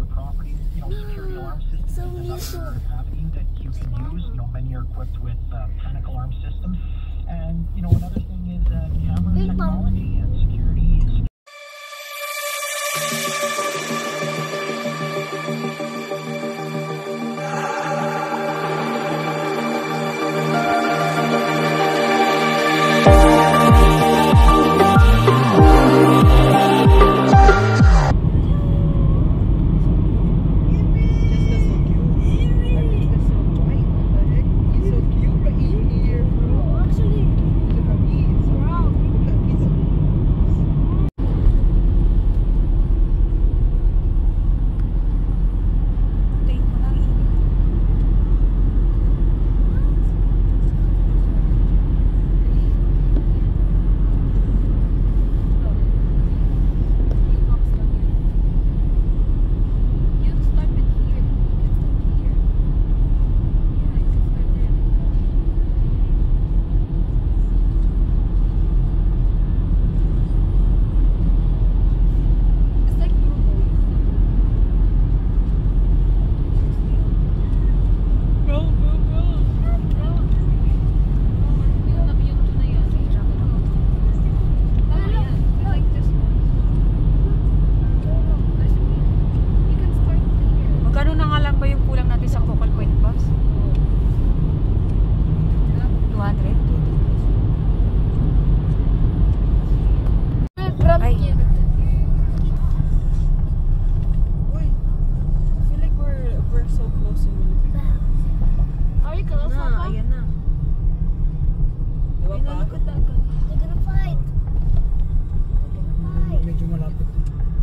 your property. Security alarm systems is another avenue that you can use. Many are equipped with panic alarm systems. And, another thing is camera technology and security.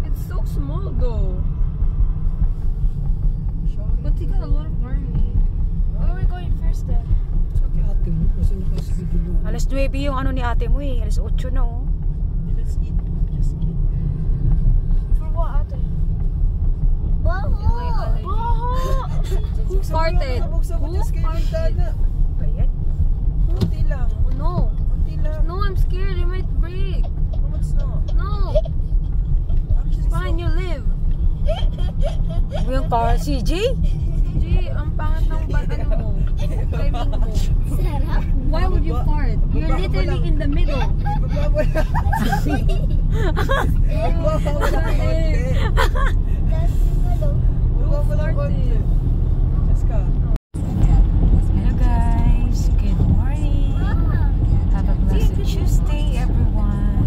It's so small though. But he got a lot of army. Where are we going first then? Alas 9 yung ano ni ate mo eh. Alas 8 na oh. Let's eat. Just eat. For what, ate? Who farted? Who farted? Bayad? Kunti lang. Oh, no. Kunti lang. No, I'm scared. It might break. No, it's not. No. Actually, Fine, you live. Yung car, CJ? CJ, ang pangat ng ano mo. Timing mo. Why would you fart? You're literally in the middle. Hello guys, good morning. Have a blessed Tuesday everyone.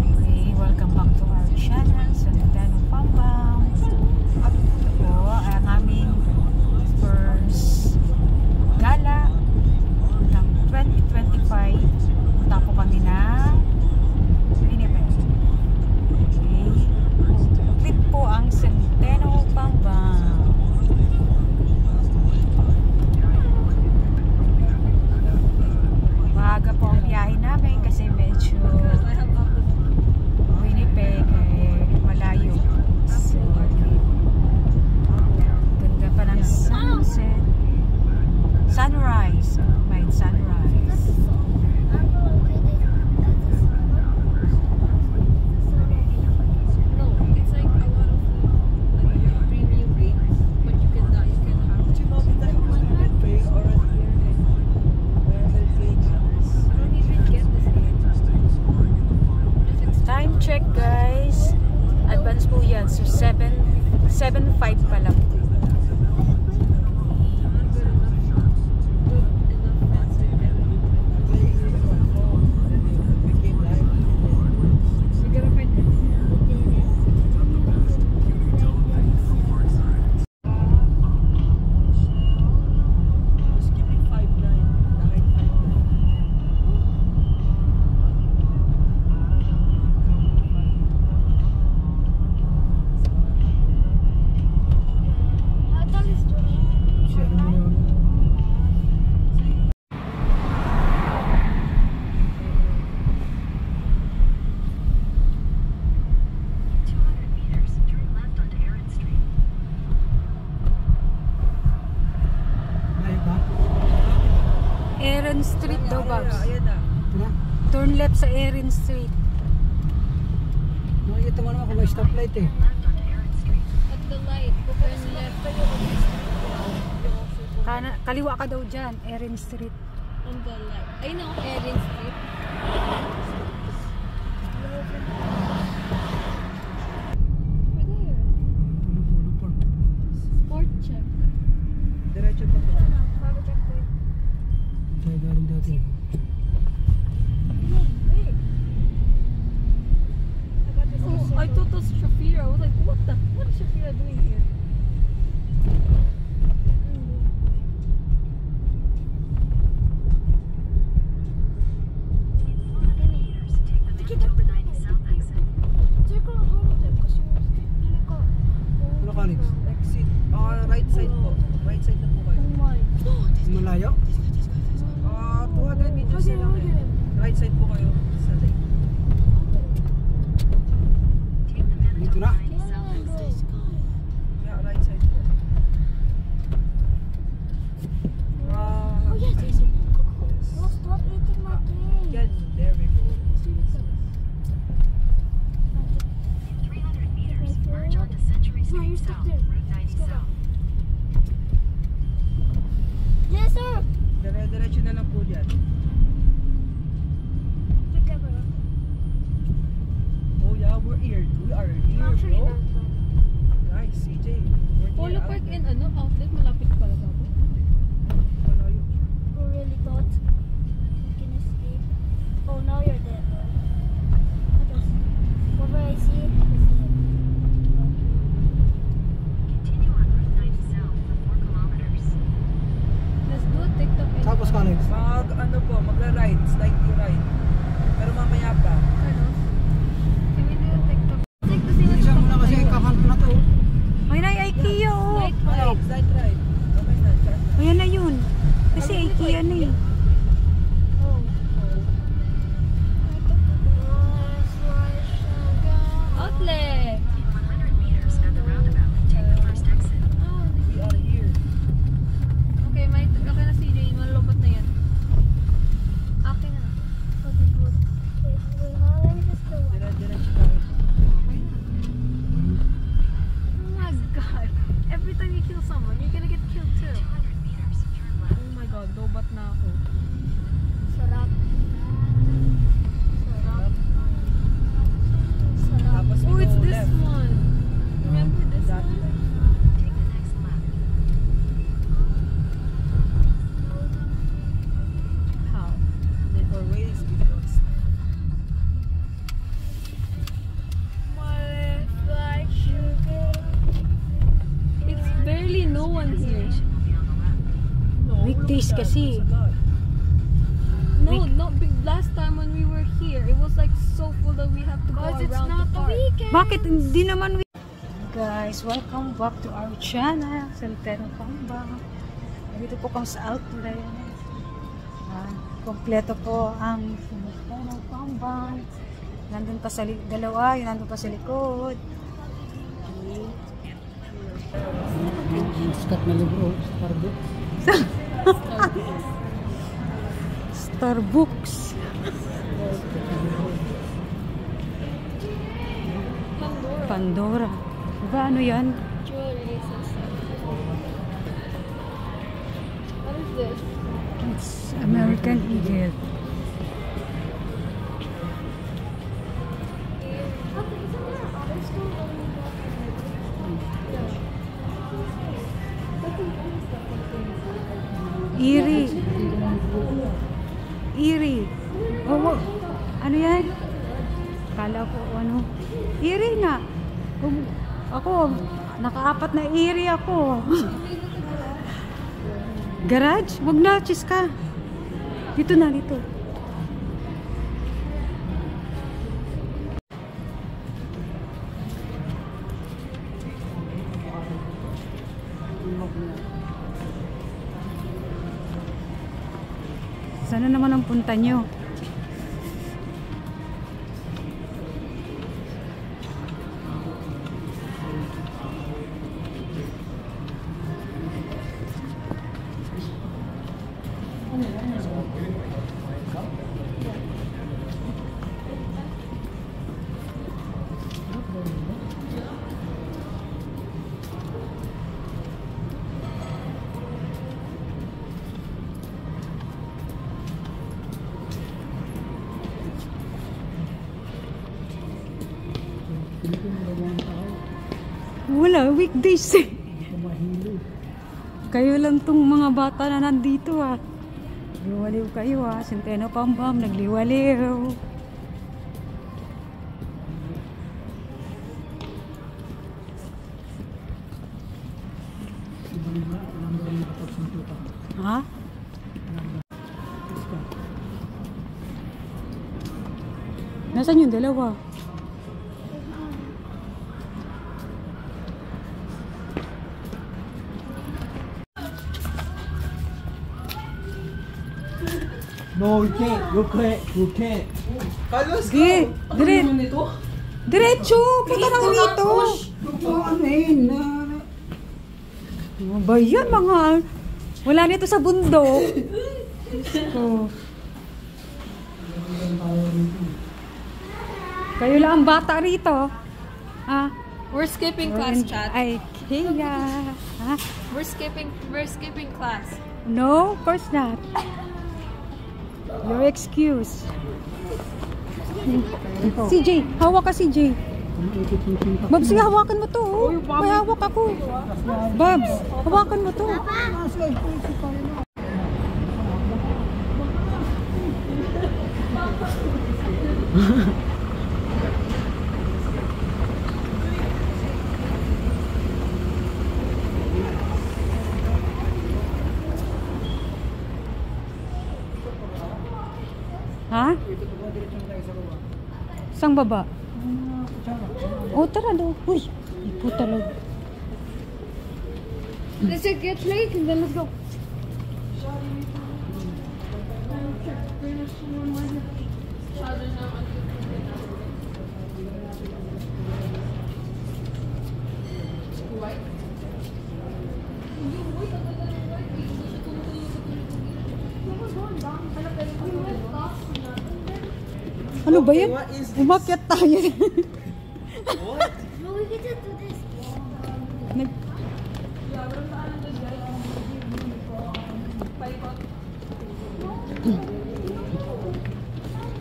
Okay, welcome back to our channel, Sanitano Pambang. Ito po ang aming first gala ng 2025. Punta po kami ng Winnipeg. Okay, trip po ang Sanitano Pambang. Maaga po ang biyahe namin kasi medyo Winnipeg ay malayo. So, ganda pa ng sunset. Sunrise. May sunrise. No, it's like a lot of premium rates, but you can have. Did you know that you can pay already? I don't even get this game. Time check guys. Advance po yan. So 7:05 pa lang. Erin Street daw, Babs. Turn left sa Erin Street. Nakikita mo naman kung may stoplight eh. Ito the light. Go turn left. Kaliwa ka daw dyan, Erin Street. On the light. I know, Erin Street. We're there. Sport check. Diretso pa to. Tayo galing dati. Oh, I thought it was Shafira. I was like, what is Shafira doing here? Ano ka, Alex? Exit. Right side po. Right side na po kayo. Malayo? 200 meters na lang eh. Right side po kayo. Sa lake. Dito na? Yeah, right side po. Yan, there we go. Yes, sir. Diretso na lang po dyan. Oh yeah, we're here. We are here, bro. Nice, CJ. We're Polo here, Park outlet. in outlet, malapit pala ba? Malayo. Who really thought you can escape? Oh, now you're dead. Whatever I see is dead. Let's do a TikTok. Tapos ka, Alex? Magra-right, slightly right. Pero mamaya pa. Ano? Can we do a TikTok? Check to see Isa mo na kasi kakanto na to. Ay, na IKEA oh. Right, Right, slight right. Okay na, chat na. Ayan na yun. Kasi IKEA na eh. Outlet. We are here. Okay, okay na CJ. Malulobot na yan. Okay na. Diretso na. Okay na. Oh my god. Every time you kill someone, you're gonna get killed too. Oh my god, lobat na ako. Sarap. Tapos we Oh, it's go this left. one. Remember this That one? How? for ways because It's barely no one here. Weekdays kasi. No, not big. Last time when we were here, it was like so full that we have to go around the park. Bakit hindi naman Guys, welcome back to our channel, Soltero Pambang. Dito po kami sa outlet. Kompleto po ang Soltero Pambang. Nandun pa sa dalawa, yun nandun pa sa likod. Sikat na libro, Starbucks. Starbucks. Pandora. Diba ano yan? Jewelry What is this? It's American Eagle. Erie. Erie. Oh, ano yan? Kala ko ano. Erie nga. Ako, nakaapat na Erie ako. Garage? Wag na, Chiska. Dito na, dito. Sana naman ang punta nyo. Wala, weekdays eh. Kayo lang tong mga bata na nandito ah. Nagliwaliw kayo ah. Centeno Pambam, nagliwaliw. Ha? Nasaan yung dalawa? No, you can't. You can't. You can't. Carlos, Sige, go! dire- Ano naman ito? Diretso! Punta na dito! Ano yun? Ano ba yan mga... Wala nito sa bundok. Oh. Kayo lang ang bata rito. Ah, We're skipping class, chat. ay, kaya. Ha? We're skipping class. No, of course not. Your excuse. CJ, hawak ka CJ. Babs, sige, hawakan mo to. Oh. May hawak ako. Babs, hawakan mo to. Ha? Sang baba? Oh, tara daw. Uy, ipo talaga. Let's get late and then let's go. Ano ba yan? What is this? Umakyat tayo. What? No, we get to do this. Nag-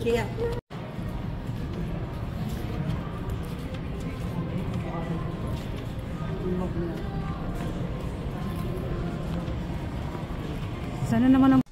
Kaya. Sana naman ang